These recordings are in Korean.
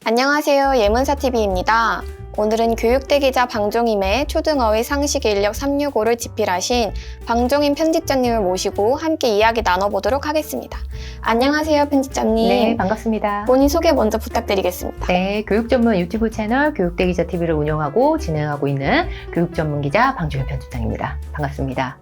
안녕하세요. 예문사TV입니다. 오늘은 교육대 기자 방종임의 초등어휘 상식 인력 365를 집필하신 방종임 편집장님을 모시고 함께 이야기 나눠보도록 하겠습니다. 안녕하세요, 편집장님. 네, 반갑습니다. 본인 소개 먼저 부탁드리겠습니다. 네, 교육 전문 유튜브 채널 교육대 기자 TV를 운영하고 진행하고 있는 교육 전문 기자 방종임 편집장입니다. 반갑습니다.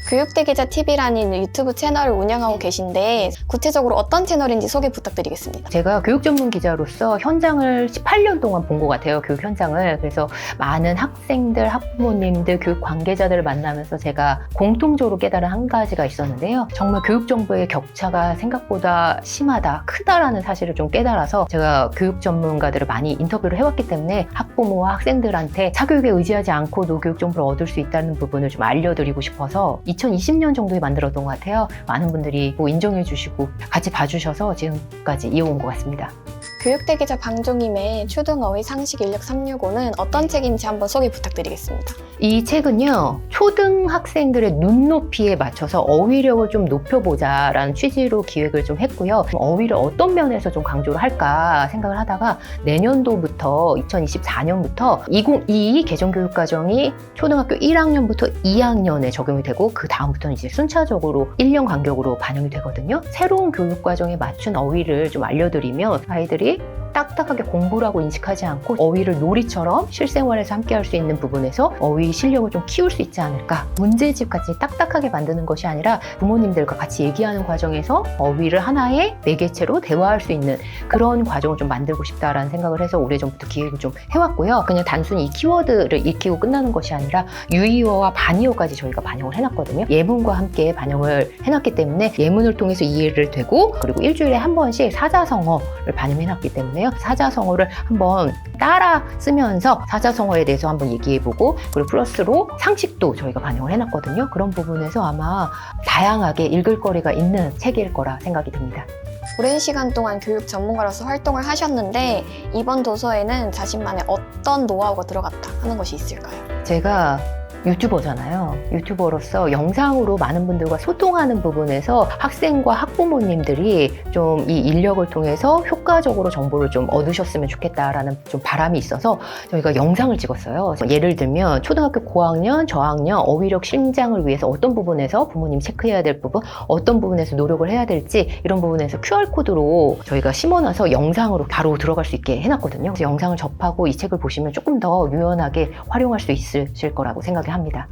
교육대 기자 TV라는 유튜브 채널을 운영하고 계신데 구체적으로 어떤 채널인지 소개 부탁드리겠습니다. 제가 교육 전문 기자로서 현장을 18년 동안 본 것 같아요. 교육 현장을. 그래서 많은 학생들, 학부모님들, 교육 관계자들을 만나면서 제가 공통적으로 깨달은 한 가지가 있었는데요. 정말 교육 정보의 격차가 생각보다 심하다, 크다라는 사실을 좀 깨달아서 제가 교육 전문가들을 많이 인터뷰를 해왔기 때문에 학부모와 학생들한테 사교육에 의지하지 않고도 교육 정보를 얻을 수 있다는 부분을 좀 알려드리고 싶어서 2020년 정도에 만들었던 것 같아요. 많은 분들이 인정해 주시고 같이 봐주셔서 지금까지 이어온 것 같습니다. 교육대 기자 방종임의 초등어휘 상식 인력 365는 어떤 책인지 한번 소개 부탁드리겠습니다. 이 책은요, 초등학생들의 눈높이에 맞춰서 어휘력을 좀 높여보자라는 취지로 기획을 좀 했고요. 어휘를 어떤 면에서 좀 강조를 할까 생각을 하다가 내년도부터 2024년부터 2022 개정교육과정이 초등학교 1학년부터 2학년에 적용이 되고 그 다음부터는 이제 순차적으로 1년 간격으로 반영이 되거든요. 새로운 교육과정에 맞춘 어휘를 좀 알려드리면 아이들이 딱딱하게 공부라고 인식하지 않고 어휘를 놀이처럼 실생활에서 함께 할 수 있는 부분에서 어휘 실력을 좀 키울 수 있지 않을까. 문제집같이 딱딱하게 만드는 것이 아니라 부모님들과 같이 얘기하는 과정에서 어휘를 하나의 매개체로 대화할 수 있는 그런 과정을 좀 만들고 싶다라는 생각을 해서 오래전부터 기획을 좀 해왔고요. 그냥 단순히 이 키워드를 익히고 끝나는 것이 아니라 유의어와 반의어까지 저희가 반영을 해놨거든요. 예문과 함께 반영을 해놨기 때문에 예문을 통해서 이해를 되고, 그리고 일주일에 한 번씩 사자성어를 반영해놨기 때문에요. 사자성어를 한번 따라 쓰면서 사자성어에 대해서 한번 얘기해보고, 그리고 플러스로 상식도 저희가 반영을 해놨거든요. 그런 부분에서 아마 다양하게 읽을 거리가 있는 책일 거라 생각이 듭니다. 오랜 시간 동안 교육 전문가로서 활동을 하셨는데 이번 도서에는 자신만의 어떤 노하우가 들어갔다 하는 것이 있을까요? 제가 유튜버잖아요. 유튜버로서 영상으로 많은 분들과 소통하는 부분에서 학생과 학부모님들이 좀 이 인력을 통해서 효과적으로 정보를 좀 얻으셨으면 좋겠다라는 좀 바람이 있어서 저희가 영상을 찍었어요. 예를 들면 초등학교 고학년, 저학년 어휘력 신장을 위해서 어떤 부분에서 부모님 체크해야 될 부분, 어떤 부분에서 노력을 해야 될지 이런 부분에서 QR코드로 저희가 심어놔서 영상으로 바로 들어갈 수 있게 해놨거든요. 그래서 영상을 접하고 이 책을 보시면 조금 더 유연하게 활용할 수 있으실 거라고 생각합니다.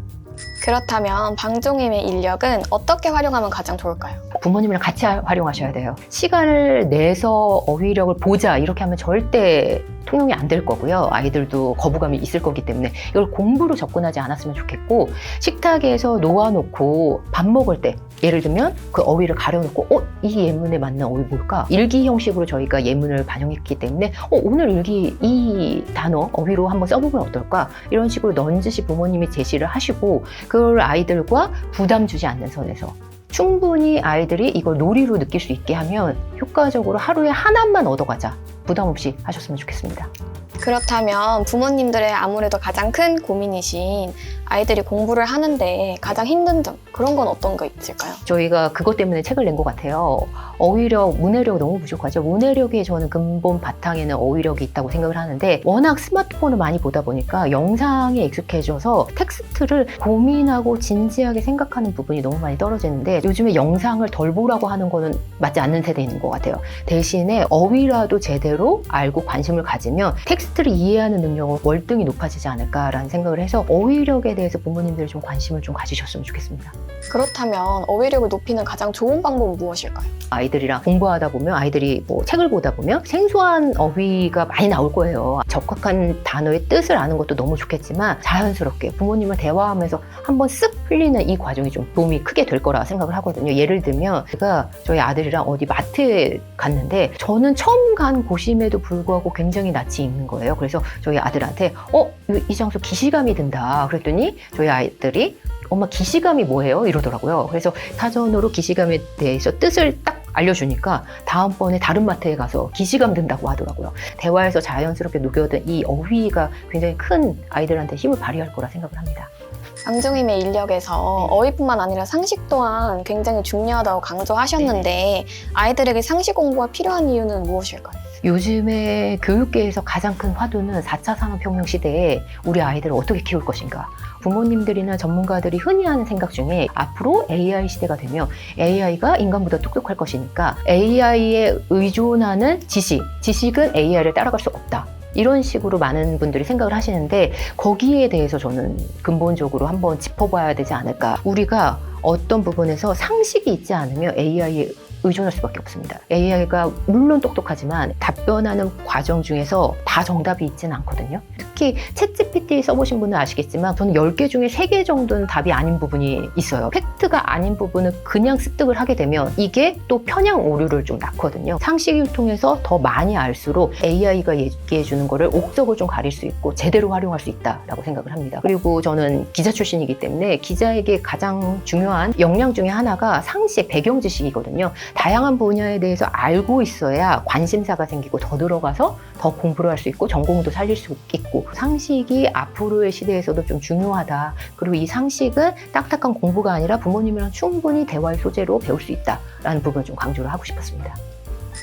그렇다면 방종임의 인력은 어떻게 활용하면 가장 좋을까요? 부모님이랑 같이 활용하셔야 돼요. 시간을 내서 어휘력을 보자 이렇게 하면 절대 통용이 안 될 거고요. 아이들도 거부감이 있을 거기 때문에 이걸 공부로 접근하지 않았으면 좋겠고, 식탁에서 놓아놓고 밥 먹을 때 예를 들면 그 어휘를 가려놓고 이 예문에 맞는 어휘 뭘까? 일기 형식으로 저희가 예문을 반영했기 때문에 오늘 일기 이 단어 어휘로 한번 써보면 어떨까? 이런 식으로 넌지시 부모님이 제시를 하시고, 그걸 아이들과 부담 주지 않는 선에서 충분히 아이들이 이걸 놀이로 느낄 수 있게 하면 효과적으로 하루에 하나만 얻어가자, 부담 없이 하셨으면 좋겠습니다. 그렇다면 부모님들의 아무래도 가장 큰 고민이신 아이들이 공부를 하는데 가장 힘든 점, 그런 건 어떤 거 있을까요? 저희가 그것 때문에 책을 낸 것 같아요. 어휘력, 문해력 너무 부족하죠. 문해력이 저는 근본 바탕에는 어휘력이 있다고 생각을 하는데, 워낙 스마트폰을 많이 보다 보니까 영상에 익숙해져서 텍스트를 고민하고 진지하게 생각하는 부분이 너무 많이 떨어지는데, 요즘에 영상을 덜 보라고 하는 거는 맞지 않는 세대인 것 같아요. 대신에 어휘라도 제대로 알고 관심을 가지면 텍스트를 이해하는 능력은 월등히 높아지지 않을까라는 생각을 해서 어휘력에 대해서 부모님들이 좀 관심을 좀 가지셨으면 좋겠습니다. 그렇다면 어휘력을 높이는 가장 좋은 방법은 무엇일까요? 아이들이랑 공부하다 보면, 아이들이 책을 보다 보면 생소한 어휘가 많이 나올 거예요. 적확한 단어의 뜻을 아는 것도 너무 좋겠지만 자연스럽게 부모님을 대화하면서 한번 쓱 흘리는 이 과정이 좀 도움이 크게 될 거라 생각을 하거든요. 예를 들면 제가 저희 아들이랑 어디 마트에 갔는데 저는 처음 간 곳임에도 불구하고 굉장히 낯이 익는 거예요. 그래서 저희 아들한테 이 장소 기시감이 든다 그랬더니 저희 아이들이 엄마 기시감이 뭐예요? 이러더라고요. 그래서 사전으로 기시감에 대해서 뜻을 딱 알려주니까 다음번에 다른 마트에 가서 기시감 든다고 하더라고요. 대화에서 자연스럽게 녹여든 이 어휘가 굉장히 큰 아이들한테 힘을 발휘할 거라 생각을 합니다. 방종임의 인력에서 어휘뿐만 아니라 상식 또한 굉장히 중요하다고 강조하셨는데 아이들에게 상식 공부가 필요한 이유는 무엇일까요? 요즘에 교육계에서 가장 큰 화두는 4차 산업혁명 시대에 우리 아이들을 어떻게 키울 것인가. 부모님들이나 전문가들이 흔히 하는 생각 중에 앞으로 AI 시대가 되면 AI가 인간보다 똑똑할 것이니까 AI에 의존하는 지식은 AI를 따라갈 수 없다. 이런 식으로 많은 분들이 생각을 하시는데 거기에 대해서 저는 근본적으로 한번 짚어봐야 되지 않을까. 우리가 어떤 부분에서 상식이 있지 않으면 AI에 의존할 수밖에 없습니다. AI가 물론 똑똑하지만 답변하는 과정 중에서 다 정답이 있지는 않거든요. 특히 챗GPT 써보신 분은 아시겠지만 저는 10개 중에 3개 정도는 답이 아닌 부분이 있어요. 팩트가 아닌 부분을 그냥 습득을 하게 되면 이게 또 편향 오류를 좀 낳거든요. 상식을 통해서 더 많이 알수록 AI가 얘기해주는 거를 옥석을 좀 가릴 수 있고 제대로 활용할 수 있다라고 생각을 합니다. 그리고 저는 기자 출신이기 때문에 기자에게 가장 중요한 역량 중에 하나가 상식, 배경 지식이거든요. 다양한 분야에 대해서 알고 있어야 관심사가 생기고 더 들어가서 더 공부를 할 수 있고 전공도 살릴 수 있고 상식이 앞으로의 시대에서도 좀 중요하다. 그리고 이 상식은 딱딱한 공부가 아니라 부모님이랑 충분히 대화의 소재로 배울 수 있다라는 부분을 좀 강조를 하고 싶었습니다.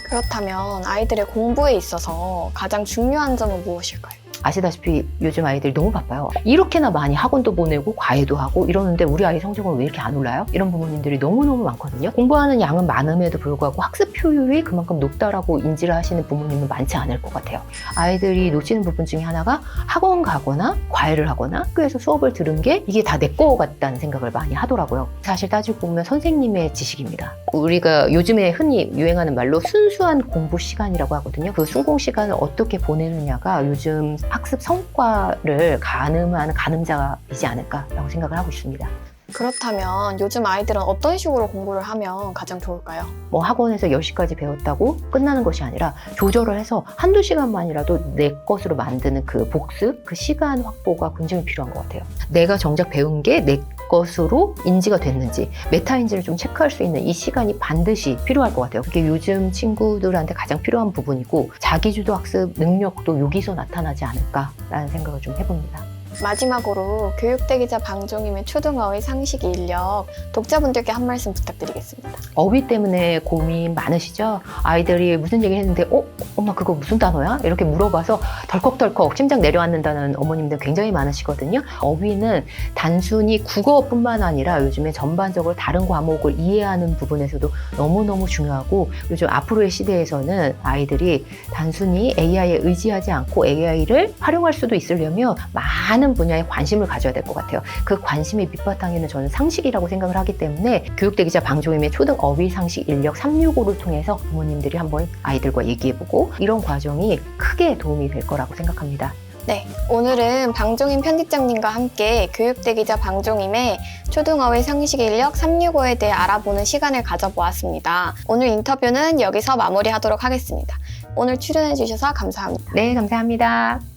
그렇다면 아이들의 공부에 있어서 가장 중요한 점은 무엇일까요? 아시다시피 요즘 아이들이 너무 바빠요. 이렇게나 많이 학원도 보내고 과외도 하고 이러는데 우리 아이 성적은 왜 이렇게 안 올라요? 이런 부모님들이 너무너무 많거든요. 공부하는 양은 많음에도 불구하고 학습 효율이 그만큼 높다라고 인지를 하시는 부모님은 많지 않을 것 같아요. 아이들이 놓치는 부분 중에 하나가 학원 가거나 과외를 하거나 학교에서 수업을 들은 게 이게 다 내 거 같다는 생각을 많이 하더라고요. 사실 따지고 보면 선생님의 지식입니다. 우리가 요즘에 흔히 유행하는 말로 순수한 공부 시간이라고 하거든요. 그 순공 시간을 어떻게 보내느냐가 요즘 학습 성과를 가늠하는 가늠자이지 않을까라고 생각을 하고 있습니다. 그렇다면 요즘 아이들은 어떤 식으로 공부를 하면 가장 좋을까요? 뭐 학원에서 10시까지 배웠다고 끝나는 것이 아니라 조절을 해서 한두 시간만이라도 내 것으로 만드는 그 복습, 그 시간 확보가 굉장히 필요한 것 같아요. 내가 정작 배운 게 내 것으로 인지가 됐는지 메타인지를 좀 체크할 수 있는 이 시간이 반드시 필요할 것 같아요. 그게 요즘 친구들한테 가장 필요한 부분이고 자기주도 학습 능력도 여기서 나타나지 않을까라는 생각을 좀 해봅니다. 마지막으로 교육대 기자 방종임의 초등어휘 상식 인력 독자분들께 한 말씀 부탁드리겠습니다. 어휘 때문에 고민 많으시죠? 아이들이 무슨 얘기 했는데 엄마 그거 무슨 단어야? 이렇게 물어봐서 덜컥덜컥 심장 내려앉는다는 어머님들 굉장히 많으시거든요. 어휘는 단순히 국어뿐만 아니라 요즘에 전반적으로 다른 과목을 이해하는 부분에서도 너무너무 중요하고 요즘 앞으로의 시대에서는 아이들이 단순히 AI에 의지하지 않고 AI를 활용할 수도 있으려면 많은 분야에 관심을 가져야 될 것 같아요. 그 관심의 밑바탕에는 저는 상식이라고 생각을 하기 때문에 교육대 기자 방종임의 초등 어휘 상식 인력 365를 통해서 부모님들이 한번 아이들과 얘기해보고 이런 과정이 크게 도움이 될 거라고 생각합니다. 네, 오늘은 방종임 편집장님과 함께 교육대 기자 방종임의 초등어휘 상식 인력 365에 대해 알아보는 시간을 가져보았습니다. 오늘 인터뷰는 여기서 마무리하도록 하겠습니다. 오늘 출연해주셔서 감사합니다. 네, 감사합니다.